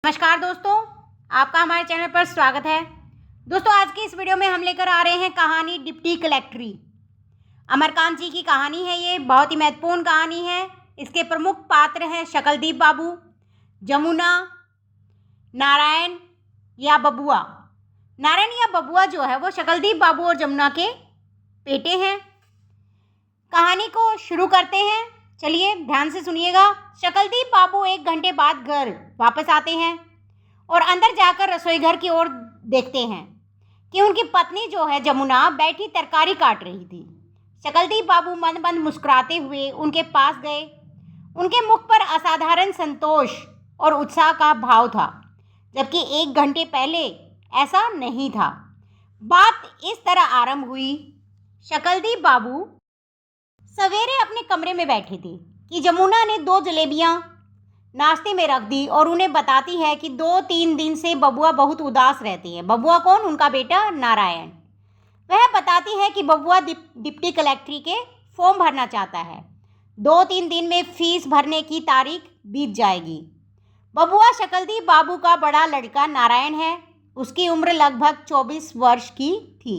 नमस्कार दोस्तों, आपका हमारे चैनल पर स्वागत है। दोस्तों, आज की इस वीडियो में हम लेकर आ रहे हैं कहानी डिप्टी कलेक्ट्री। अमरकांत जी की कहानी है। ये बहुत ही महत्वपूर्ण कहानी है। इसके प्रमुख पात्र हैं शकलदीप बाबू, जमुना, नारायण या बबुआ। नारायण या बबुआ जो है वो शकलदीप बाबू और जमुना के बेटे हैं। कहानी को शुरू करते हैं। चलिए ध्यान से सुनिएगा। शकलदीप बाबू 1 घंटे बाद घर वापस आते हैं और अंदर जाकर रसोई घर की ओर देखते हैं कि उनकी पत्नी जो है जमुना बैठी तरकारी काट रही थी। शकलदीप बाबू मन मन मुस्कुराते हुए उनके पास गए। उनके मुख पर असाधारण संतोष और उत्साह का भाव था, जबकि 1 घंटे पहले ऐसा नहीं था। बात इस तरह आरंभ हुई। शकलदीप बाबू सवेरे अपने कमरे में बैठे थे कि जमुना ने 2 जलेबियां नाश्ते में रख दी और उन्हें बताती है कि 2-3 दिन से बबुआ बहुत उदास रहती है। बबुआ कौन? उनका बेटा नारायण। वह बताती है कि बबुआ डिप्टी कलेक्ट्री के फॉर्म भरना चाहता है। 2-3 दिन में फीस भरने की तारीख बीत जाएगी। बबुआ शकलदीप बाबू का बड़ा लड़का नारायण है। उसकी उम्र लगभग 24 वर्ष की थी।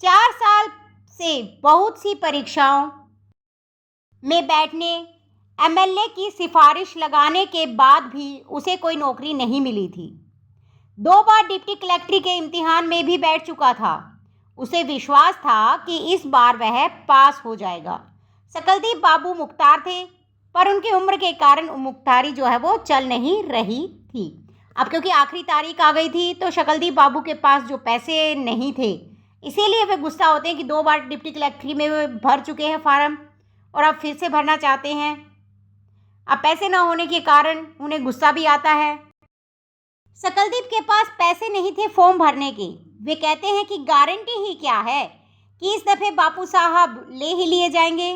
4 साल से बहुत सी परीक्षाओं में बैठने, एमएलए की सिफारिश लगाने के बाद भी उसे कोई नौकरी नहीं मिली थी। 2 बार डिप्टी कलेक्ट्री के इम्तिहान में भी बैठ चुका था। उसे विश्वास था कि इस बार वह पास हो जाएगा। शकलदीप बाबू मुख्तार थे, पर उनकी उम्र के कारण मुख्तारी जो है वो चल नहीं रही थी। अब क्योंकि आखिरी तारीख आ गई थी तो शकलदीप बाबू के पास जो पैसे नहीं थे, इसीलिए वे गुस्सा होते हैं कि 2 बार डिप्टी कलेक्ट्री में वे भर चुके हैं फार्म और अब फिर से भरना चाहते हैं। अब पैसे न होने के कारण उन्हें गुस्सा भी आता है। शकलदीप के पास पैसे नहीं थे फॉर्म भरने के। वे कहते हैं कि गारंटी ही क्या है कि इस दफ़े बापू साहब ले ही लिए जाएंगे।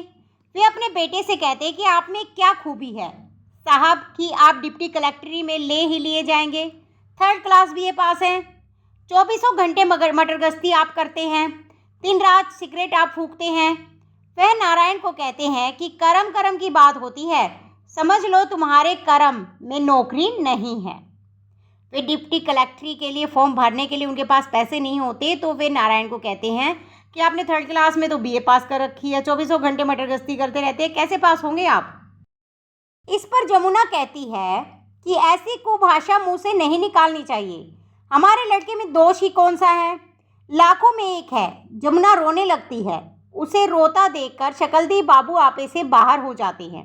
वे अपने बेटे से कहते हैं कि आप में क्या खूबी है साहब कि आप डिप्टी कलेक्ट्री में ले ही लिए जाएंगे। 3rd क्लास बीए पास हैं। 24 घंटे मटर गश्ती आप करते हैं। दिन रात सिगरेट आप फूकते हैं। वह नारायण को कहते हैं कि करम की बात होती है, समझ लो तुम्हारे करम में नौकरी नहीं है। वे डिप्टी कलेक्ट्री के लिए फॉर्म भरने के लिए उनके पास पैसे नहीं होते तो वे नारायण को कहते हैं कि आपने 3rd क्लास में तो बीए पास कर रखी है, 24 घंटे मटर गश्ती करते रहते हैं, कैसे पास होंगे आप। इस पर जमुना कहती है कि ऐसी कुभाषा मुंह से नहीं निकालनी चाहिए। हमारे लड़के में दोष ही कौन सा है, लाखों में एक है। जमुना रोने लगती है। उसे रोता देखकर शकलदीप बाबू आपे से बाहर हो जाते हैं।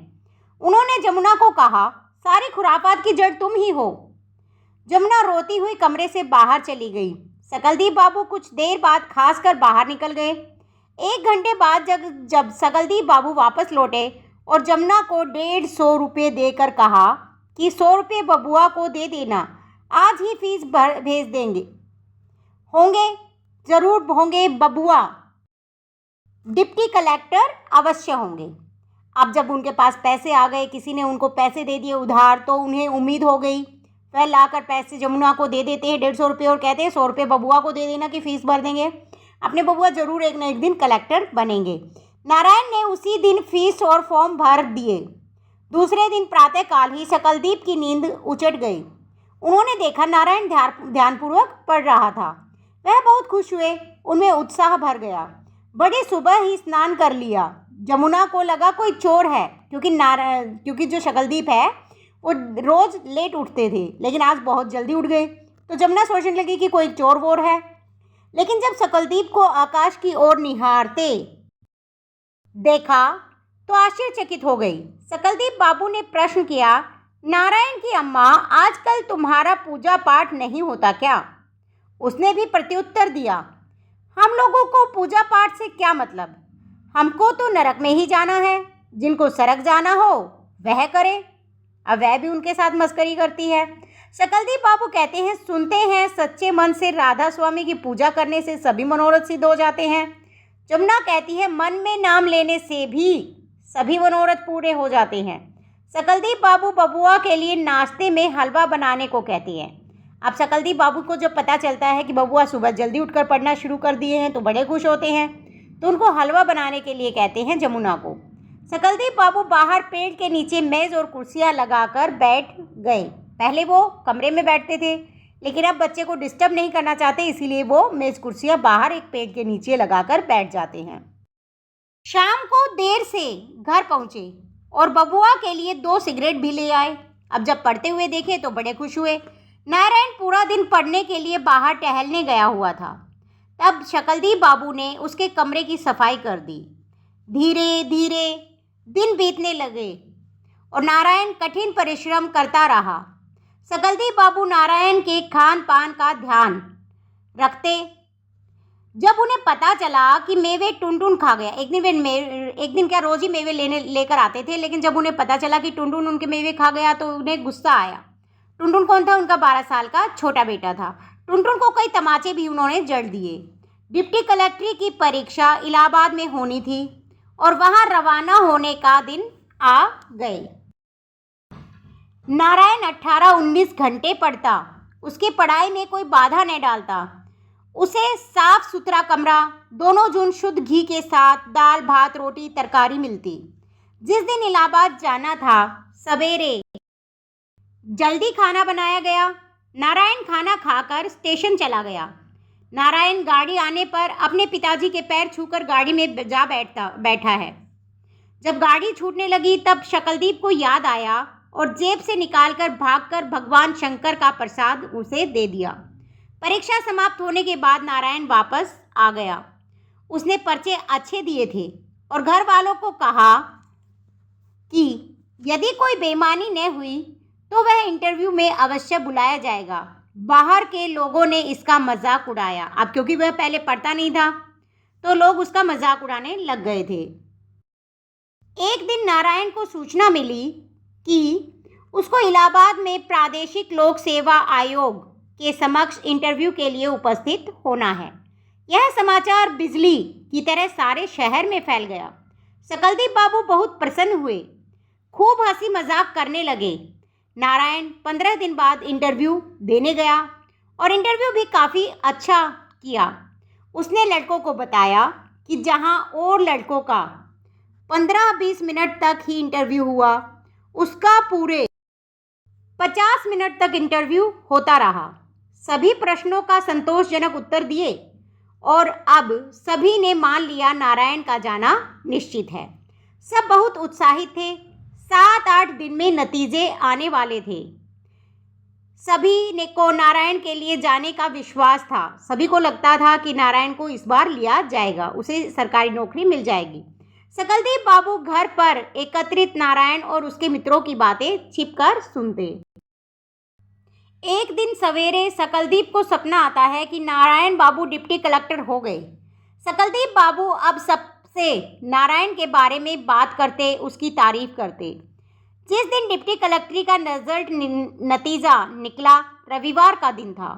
उन्होंने जमुना को कहा, सारी खुराफात की जड़ तुम ही हो। जमुना रोती हुई कमरे से बाहर चली गई। शकलदीप बाबू कुछ देर बाद खास कर बाहर निकल गए। 1 घंटे बाद जब शकलदीप बाबू वापस लौटे और जमुना को 150 रुपये देकर कहा कि 100 रुपये बबुआ को दे देना, आज ही फीस भेज देंगे होंगे, जरूर होंगे, बबुआ डिप्टी कलेक्टर अवश्य होंगे। अब जब उनके पास पैसे आ गए, किसी ने उनको पैसे दे दिए उधार, तो उन्हें उम्मीद हो गई। वह लाकर पैसे जमुना को दे देते हैं 150 रुपये और कहते हैं 100 रुपये बबुआ को दे देना कि फीस भर देंगे। अपने बबुआ जरूर एक न एक दिन कलेक्टर बनेंगे। नारायण ने उसी दिन फीस और फॉर्म भर दिए। दूसरे दिन प्रातःकाल ही शकलदीप की नींद उचट गई। उन्होंने देखा नारायण ध्यानपूर्वक पढ़ रहा था। वह बहुत खुश हुए, उनमें उत्साह भर गया। बड़ी सुबह ही स्नान कर लिया। जमुना को लगा कोई चोर है, क्योंकि जो शकलदीप है वो रोज़ लेट उठते थे, लेकिन आज बहुत जल्दी उठ गए। तो जमुना सोचने लगी कि कोई चोर वोर है। लेकिन जब शकलदीप को आकाश की ओर निहारते देखा तो आश्चर्यचकित हो गई। शकलदीप बाबू ने प्रश्न किया, नारायण की अम्मा, आजकल तुम्हारा पूजा पाठ नहीं होता क्या? उसने भी प्रत्युत्तर दिया, हम लोगों को पूजा पाठ से क्या मतलब, हमको तो नरक में ही जाना है। जिनको सरक जाना हो वह करे। अब वह भी उनके साथ मस्करी करती है। शकलदीप बाबू कहते हैं, सुनते हैं सच्चे मन से राधा स्वामी की पूजा करने से सभी मनोरथ सिद्ध हो जाते हैं। जमुना कहती है, मन में नाम लेने से भी सभी मनोरथ पूरे हो जाते हैं। शकलदीप बाबू बबुआ के लिए नाश्ते में हलवा बनाने को कहती हैं। अब शकलदीप बाबू को जब पता चलता है कि बबुआ सुबह जल्दी उठकर पढ़ना शुरू कर दिए हैं तो बड़े खुश होते हैं, तो उनको हलवा बनाने के लिए कहते हैं जमुना को। शकलदीप बाबू बाहर पेड़ के नीचे मेज़ और कुर्सियां लगाकर बैठ गए। पहले वो कमरे में बैठते थे, लेकिन अब बच्चे को डिस्टर्ब नहीं करना चाहते, इसीलिए वो मेज़ कुर्सियाँ बाहर एक पेड़ के नीचे लगाकर बैठ जाते हैं। शाम को देर से घर पहुँचे और बबुआ के लिए 2 सिगरेट भी ले आए। अब जब पढ़ते हुए देखे तो बड़े खुश हुए। नारायण पूरा दिन पढ़ने के लिए बाहर टहलने गया हुआ था। तब शकलदीप बाबू ने उसके कमरे की सफाई कर दी। धीरे धीरे दिन बीतने लगे और नारायण कठिन परिश्रम करता रहा। शकलदीप बाबू नारायण के खान पान का ध्यान रखते। जब उन्हें पता चला कि मेवे टुनटुन खा गया, एक दिन क्या रोज ही मेवे लेकर आते थे, लेकिन जब उन्हें पता चला कि टुनटुन उनके मेवे खा गया तो उन्हें गुस्सा आया। टुनटुन कौन था? उनका 12 साल का छोटा बेटा था। टुनटुन को कई तमाचे भी उन्होंने जड़ दिए। डिप्टी कलेक्ट्री की परीक्षा इलाहाबाद में होनी थी और वहां रवाना होने का दिन आ गए। नारायण 18-19 घंटे पढ़ता। उसकी पढ़ाई में कोई बाधा नहीं डालता। उसे साफ सुथरा कमरा, दोनों जून शुद्ध घी के साथ दाल भात रोटी तरकारी मिलती। जिस दिन इलाहाबाद जाना था सवेरे जल्दी खाना बनाया गया। नारायण खाना खाकर स्टेशन चला गया। नारायण गाड़ी आने पर अपने पिताजी के पैर छूकर गाड़ी में जा बैठा है। जब गाड़ी छूटने लगी तब शकलदीप को याद आया और जेब से निकालकर भागकर भगवान शंकर का प्रसाद उसे दे दिया। परीक्षा समाप्त होने के बाद नारायण वापस आ गया। उसने पर्चे अच्छे दिए थे और घर वालों को कहा कि यदि कोई बेईमानी न हुई तो वह इंटरव्यू में अवश्य बुलाया जाएगा। बाहर के लोगों ने इसका मजाक उड़ाया। अब क्योंकि वह पहले पढ़ता नहीं था तो लोग उसका मजाक उड़ाने लग गए थे। एक दिन नारायण को सूचना मिली कि उसको इलाहाबाद में प्रादेशिक लोक सेवा आयोग के समक्ष इंटरव्यू के लिए उपस्थित होना है। यह समाचार बिजली की तरह सारे शहर में फैल गया। शकलदीप बाबू बहुत प्रसन्न हुए, खूब हंसी मजाक करने लगे। नारायण 15 दिन बाद इंटरव्यू देने गया और इंटरव्यू भी काफ़ी अच्छा किया। उसने लड़कों को बताया कि जहां और लड़कों का 15-20 मिनट तक ही इंटरव्यू हुआ, उसका पूरे 50 मिनट तक इंटरव्यू होता रहा। सभी प्रश्नों का संतोषजनक उत्तर दिए और अब सभी ने मान लिया नारायण का जाना निश्चित है। सब बहुत उत्साहित थे। 7-8 दिन में नतीजे आने वाले थे। सभी ने को नारायण के लिए जाने का विश्वास था। सभी को लगता था कि नारायण को इस बार लिया जाएगा, उसे सरकारी नौकरी मिल जाएगी। शकलदीप बाबू घर पर एकत्रित नारायण और उसके मित्रों की बातें छिपकर सुनते। एक दिन सवेरे शकलदीप को सपना आता है कि नारायण बाबू डिप्टी कलेक्टर हो गए। शकलदीप बाबू अब सबसे नारायण के बारे में बात करते, उसकी तारीफ करते। जिस दिन डिप्टी कलेक्ट्री का नतीजा निकला, रविवार का दिन था।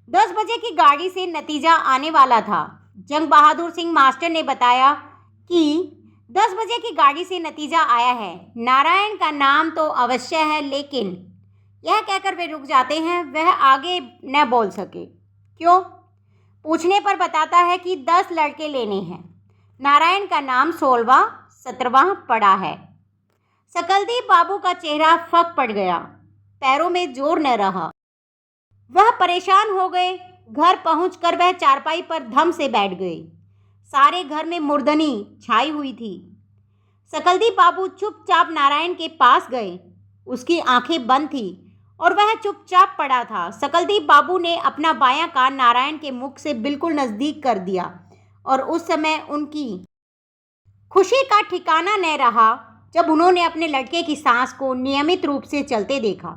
10 बजे की गाड़ी से नतीजा आने वाला था। जंग बहादुर सिंह मास्टर ने बताया कि 10 बजे की गाड़ी से नतीजा आया है। नारायण का नाम तो अवश्य है, लेकिन यह कहकर वे रुक जाते हैं, वह आगे न बोल सके। क्यों? पूछने पर बताता है कि 10 लड़के लेने हैं। नारायण का नाम 16वां 17वां पड़ा है। शकलदीप बाबू का चेहरा फक पड़ गया, पैरों में जोर न रहा। वह परेशान हो गए। घर पहुंचकर वह चारपाई पर धम से बैठ गए। सारे घर में मुर्दनी छाई हुई थी। शकलदीप बाबू चुपचाप नारायण के पास गए। उसकी आंखें बंद थी और वह चुपचाप पड़ा था। शकलदीप बाबू ने अपना बायां कान नारायण के मुख से बिल्कुल नज़दीक कर दिया और उस समय उनकी खुशी का ठिकाना न रहा जब उन्होंने अपने लड़के की सांस को नियमित रूप से चलते देखा।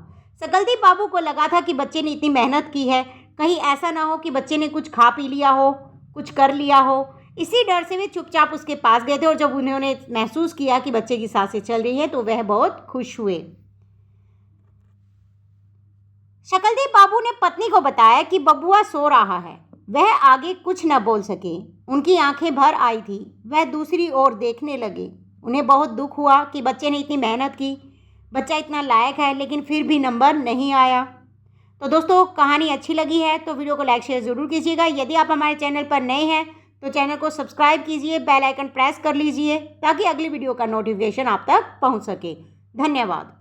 शकलदीप बाबू को लगा था कि बच्चे ने इतनी मेहनत की है, कहीं ऐसा ना हो कि बच्चे ने कुछ खा पी लिया हो, कुछ कर लिया हो। इसी डर से वे चुपचाप उसके पास गए थे और जब उन्होंने महसूस किया कि बच्चे की सांसें चल रही है तो वह बहुत खुश हुए। शकलदीप बाबू ने पत्नी को बताया कि बबुआ सो रहा है। वह आगे कुछ न बोल सके। उनकी आंखें भर आई थी। वह दूसरी ओर देखने लगे। उन्हें बहुत दुख हुआ कि बच्चे ने इतनी मेहनत की, बच्चा इतना लायक है, लेकिन फिर भी नंबर नहीं आया। तो दोस्तों, कहानी अच्छी लगी है तो वीडियो को लाइक शेयर ज़रूर कीजिएगा। यदि आप हमारे चैनल पर नए हैं तो चैनल को सब्सक्राइब कीजिए, बेल आइकन प्रेस कर लीजिए ताकि अगली वीडियो का नोटिफिकेशन आप तक पहुंच सके। धन्यवाद।